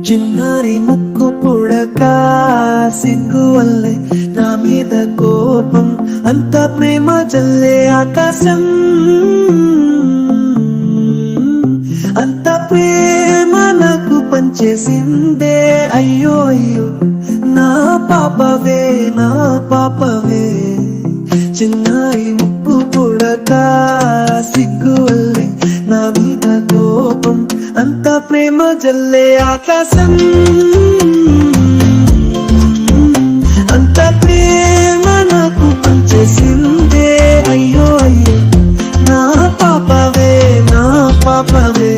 చిన్నారి ముక్కు పుడక సిగ్గు వల్లే నా మీద కోపం, అంత ప్రేమ జల్లే ఆకాశం, అంత ప్రేమ నాకు పంచేసిందే. అయ్యో అయ్యో నా పాపవే, నా పాపవే. చిన్నారి ముక్కు పుడక సిగ్గు వల్లే నా మీద కోపం, అంత ప్రేమ జల్లే ఆకాశం, అంత ప్రేమ నాకు పంచేసిందే. అయ్యో అయ్యో నా పాపవే, నా పాపవే.